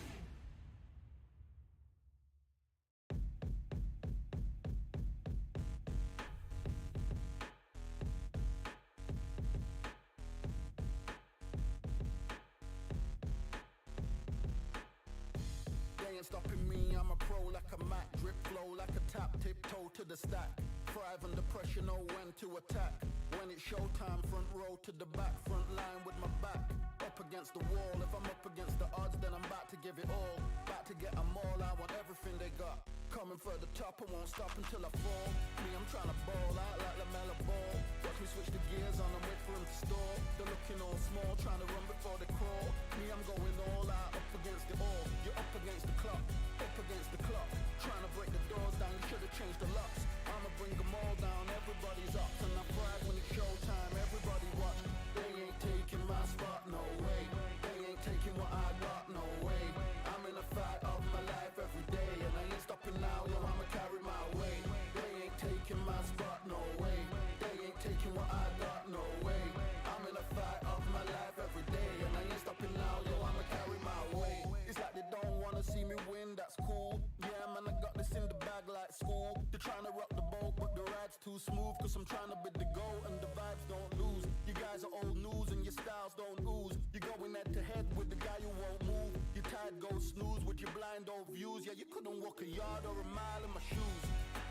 They ain't stopping me, I'm a pro like a Mac. Drip flow like a tap, tiptoe to the stack. Thrive under pressure, know when to attack. When it's showtime, front row to the back. Front line with my back up against the wall. If I'm up against the odds, then I'm about to give it all. About to get them all, I want everything they got. Coming for the top, I won't stop until I fall. Me, I'm trying to ball out like LaMelo Ball. Watch me switch the gears on and wait for him to stall. They're looking all small, trying to run before they crawl. Me, I'm going all out, up against it all. You're up against the clock, up against the clock. Trying to break the doors down, you should have changed the locks. I'ma bring them all down, everybody's up. And I thrive when it's showtime, everybody watch. They ain't taking my spot, no way. They ain't taking what I got, no way. I'm in a fight of my life every day, and I ain't stopping now, yo, I'ma carry my weight. They ain't taking my spot, no way. They ain't taking what I got, no way. I'm in a fight of my life every day, and I ain't stopping now, yo, I'ma carry my weight. It's like they don't wanna see me win, that's cool. Yeah, man, I got this in the bag like school. They're trying to rock the boat, but the ride's too smooth. Cause I'm trying to bid the go, and the vibes don't lose. You guys are old news, and your styles don't ooze. You're going head to head with the guy who won't move. Your tide goes snooze with your blind old views. Yeah, you couldn't walk a yard or a mile in my shoes.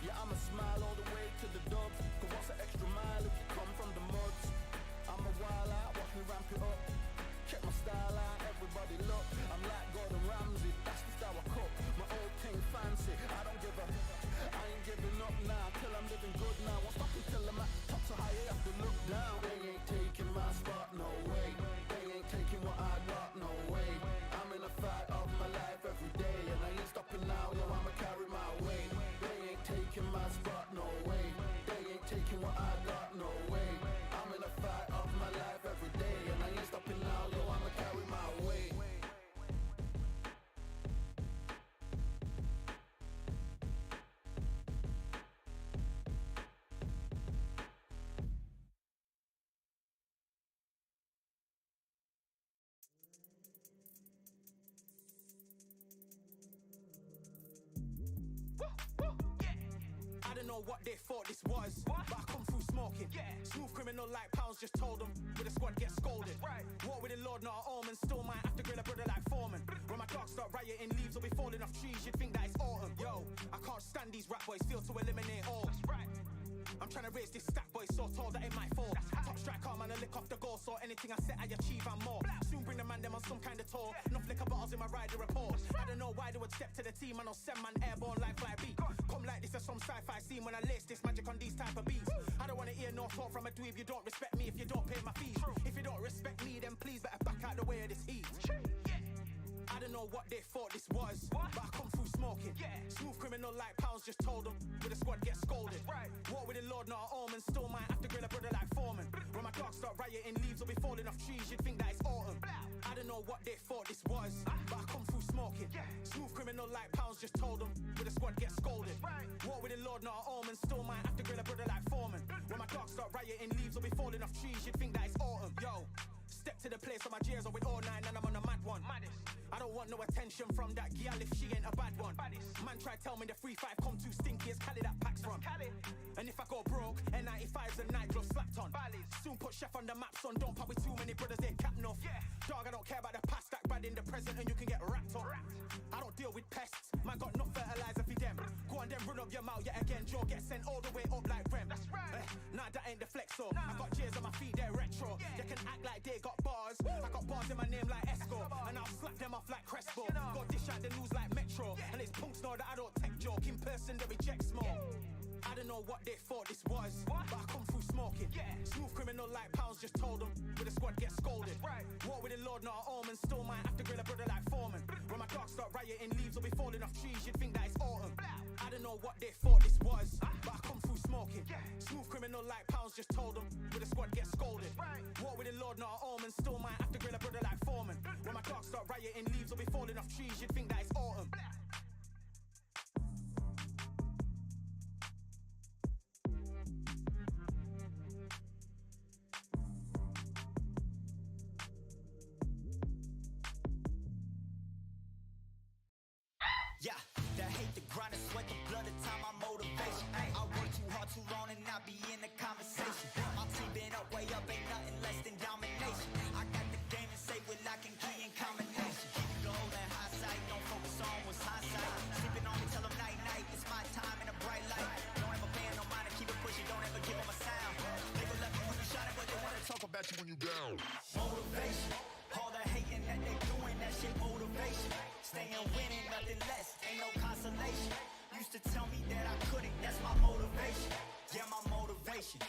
Yeah, I'ma smile all the way to the dubs. Cause what's an extra mile if you come from the muds? I'm a wild out, watch me ramp it up. Check my style out, everybody look. I'm like Gordon Ramsay, that's the style I cook. My old thing fancy, I don't give a. I ain't giving up now, till I'm living good now. Won't stop until I'm at the top, so high you have to look down. They ain't taking my spot, no way. They ain't taking what I got, no way. I'm in a fight of my life every day, and I ain't stopping now, yo, I'ma carry my weight. They ain't taking my spot, no way. They ain't taking what I got, no way. I'm in a fight of my life every day, and I ain't stopping now, yo, I'ma carry my weight. know what they thought this was, but I come through smoking. Smooth criminal like pounds, just told them with the squad get scolded. War with the Lord, not an omen. Still might have to grill a brother like Foreman. When my dogs start rioting, leaves will be falling off trees. You'd think that it's autumn. Yo, I can't stand these rap boys, feel to eliminate all. I'm trying to raise this stack, boy, so tall that it might fall. Top striker, man, I lick off the goal, so anything I set, I achieve and more. Soon bring the man them on some kind of tour. Enough liquor bottles in my rider report. I don't know why they would step to the team, and I'll send man airborne like fly beat. Come like this as some sci-fi scene when I lace this magic on these type of beats. I don't wanna hear no talk from a dweeb. You don't respect me if you don't pay my fees. If you don't respect me, then please better back out the way of this heat. I don't know what they thought this was, but I come through smoking. Smooth criminal like pounds, just told them with the squad get scolded. War with the Lord, not an omen. Still might have to grill a brother like Foreman. When my dogs start rioting, leaves will be falling off trees. You'd think that it's autumn. I don't know what they thought this was, but I come through smoking. Smooth criminal like pounds, just told them with the squad get scolded. War with the Lord, not an omen. Still might have to grill a brother like Foreman. When my dogs start rioting, leaves will be falling off trees. You'd think that it's autumn. Yo, step to the place on my J's on with all nine and I'm on a mad one. I don't want no attention from that gal if she ain't a bad one. Man try tell me the 3-5 come too stinky, it's Cali that packs from. And if I go broke, N95s and nitro slapped on. Soon put chef on the map, son, don't pop with too many brothers, they cap enough. Dog, I don't care about the past, that bad in the present and you can get wrapped up. I don't deal with pests, man got no fertilizer for them. Go on then run up your mouth yet again, Joe get sent all the way up like Rem. Nah, that ain't the flexo, I got J's on my feet, they're retro. They can act like they got bars, I got bars in my name like Esco. And I'll slap them off like Crespo. Go dish out the news like Metro. And it's punks know that I don't take joke. In person they reject smoke. I don't know what they thought this was, but I come through smoking. Smooth criminal like pounds, just told them with the squad get scolded. War with the Lord, not an omen. Still might have to grill a brother like Foreman. When my dogs start rioting, leaves will be falling off trees. You'd think that it's autumn. I don't know what they thought this was, but I come through smoking. Smooth criminal like pounds, just told them with the squad get scolded. War with the Lord, not an omen. Still might have to grill a brother like Foreman. When my dogs start rioting, leaves will be falling off trees. You'd think that it's autumn. Yeah, the hate, the grind, the sweat, the blood, the time, my motivation. I work too hard, too long, and not be in the conversation. My team been up, way up, ain't nothing less than domination. I got the game and say with lock and key in combination. Keep it goal and high sight, don't focus on what's hindsight. Sleeping on me, tell them night, night, it's my time in a bright light. Don't ever pay no mind, keep it pushing, don't ever give them a sound. They gon' love you when you shining, but they wanna talk about you when you down. Motivation, all the hating that they doing, that shit motivation. Staying winning, nothing less, ain't no consolation. Used to tell me that I couldn't, that's my motivation. Yeah, my motivation,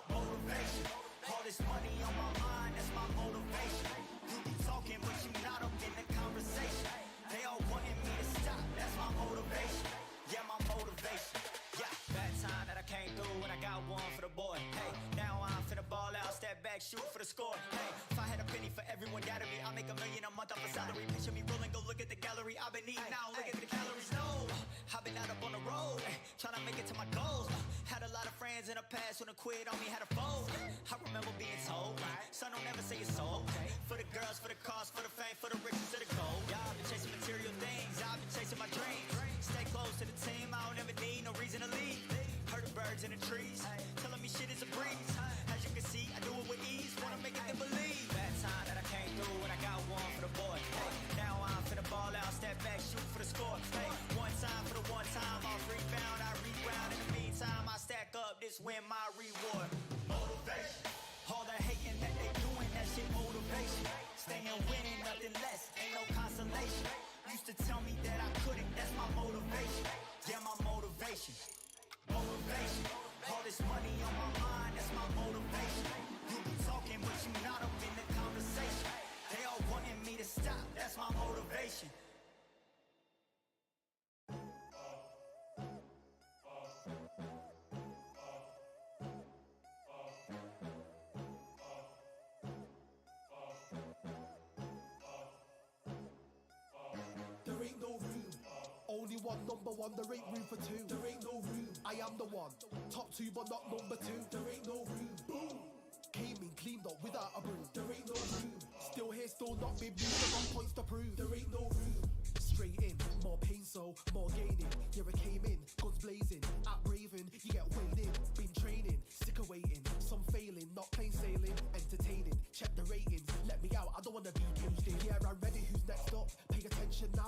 motivation. All this money on my mind, that's my motivation. You be talking, but you not up in the conversation. They all wanting me to stop, that's my motivation. Yeah, my motivation. Yeah, bad time that I came through when I got one for the boy. Hey, now I'm finna ball out, step back, shoot for the score. Hey, if I had a penny for everyone doubting me, I'll make $1 million a month off a salary. Picture me rolling, go look at the gallery. I've been eating now, look at the calories. No, I've been out up on the road, trying to make it to my goals. Had a lot of friends in the past when I quit on me, had a fold. I remember being told, son, don't ever say it's sold. For the girls, for the cars, for the fame, for the riches, for the gold. Yeah, I've been chasing material things, I've been chasing my dreams. Stay close to the team, I don't ever need no reason to leave. Heard the birds in the trees, telling me shit is a breeze. As you can see, I do it with ease, wanna make it and believe. Bad time that I came through when I got one for the boy. Hey, now I'm finna ball out, step back, shoot for the score. Hey, one time for the one time, I'll rebound, I reground. In the meantime, I stack up, this win my reward. Motivation, all the hating that they doing, that shit motivation. Staying winning, nothing less, ain't no consolation. Used to tell me that I couldn't, that's my motivation. Yeah, my motivation, motivation. All this money on my mind, that's my motivation. You be talking, but you not up in the conversation. They all wanting me to stop, that's my motivation. There ain't no room. Only one number one, there ain't room for two. There ain't no room. I am the one. Top two, but not number two. There ain't no room. Boom. Came in, cleaned up without a broom. There ain't no room. Still here, still not been moved. I got points to prove. There ain't no room. Straight in, more pain, so more gaining. Yeah, I came in, guns blazing. At Raven,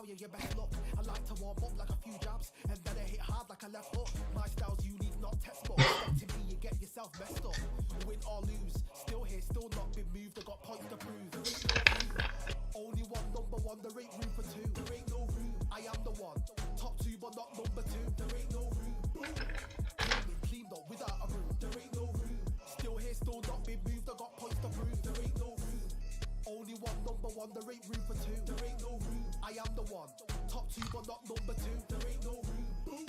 yeah, your best luck. I like to warm up like a few jabs, and then I hit hard like a left hook. My style's unique, not textbook. Step to me, you get yourself messed up. Win or lose, still here, still not been moved. I got points to prove. Only one, number one, there ain't room for two. There ain't no room, I am the one. Top two, but not number two. There ain't no room. Cleaned up without a room. There ain't no room. Still here, still not been moved. I got points to prove. There ain't no room. Only one, number one, there ain't room for two. There ain't no room, I am the one. Top two, but not number two. There ain't no room.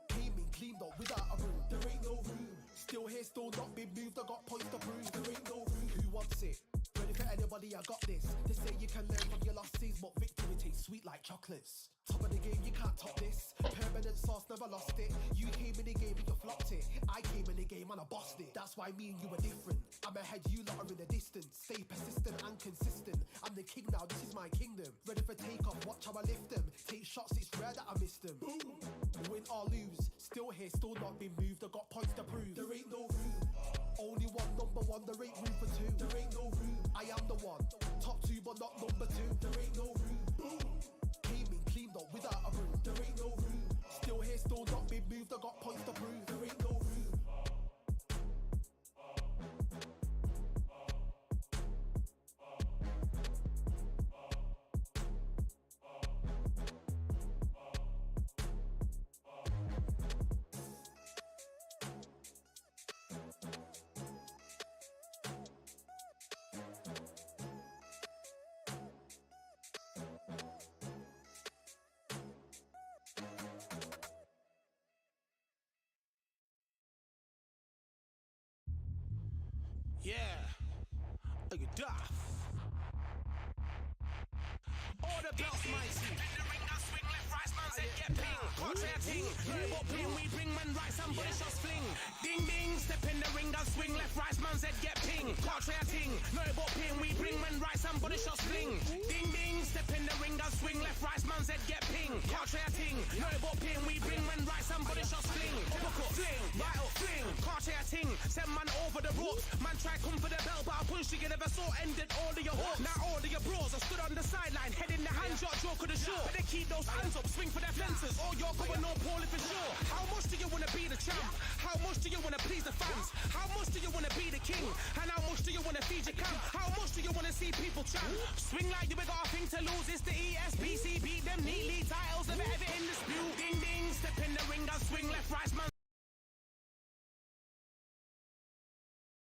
Came in, cleaned up without a room. There ain't no room. Still here, still not been moved. I got points to prove. There ain't no room. Who wants it? Ready for anybody, I got this. They say you can learn from your losses, but victory tastes sweet like chocolates. Top of the game, you can't top this. Permanent sauce, never lost it. You came in the game and you flopped it. I came in the game and I bossed it. That's why me and you are different. I'm ahead, you lot are in the distance. Stay persistent and consistent. I'm the king now, this is my kingdom. Ready for takeoff, watch how I lift them. Take shots, it's rare that I miss them. Boom. Win or lose, still here, still not been moved. I got points to prove. There ain't no room. Only one, number one, there ain't room for two. There ain't no room, I am the one. Top two, but not number two. There ain't no room. Boom. Came in, cleaned up without a room. There ain't no room. Still here, still not been moved. I got points to prove. There ain't no room. Yeah, look at Duff. All the belts, mighty. In the ring, I swing left, right, man said get ping. Contrary ting, but ping, we bring man right, somebody shots fling. Ding ding, step in the ring, I swing left, right, man said get ping. Contrary ting, no but ping, we bring man right, somebody shots fling. Ding ding, step in the ring, I swing left, right, man said get ping. Contrary ting, no but ping, we bring man right, somebody shots fling. Uppercut, fling, right up, fling. Contrary ting, send man over the ropes. Man try come for the belt, but I punched you never saw ended all of your hopes. Now all of your bros are stood on the sideline, head in the hand shot, joke of the show. But they keep those hands up, swing for their fences. All you're going on poorly for sure. How much do you wanna be the champ? How much do you wanna please the fans? How much do you wanna be the king? And how much do you wanna feed your camp? How much do you wanna see people champ? Swing like you got a thing to lose. It's the ESBC, beat them neatly. Titles never ever in dispute. Ding ding, step in the ring, I swing left, right, man.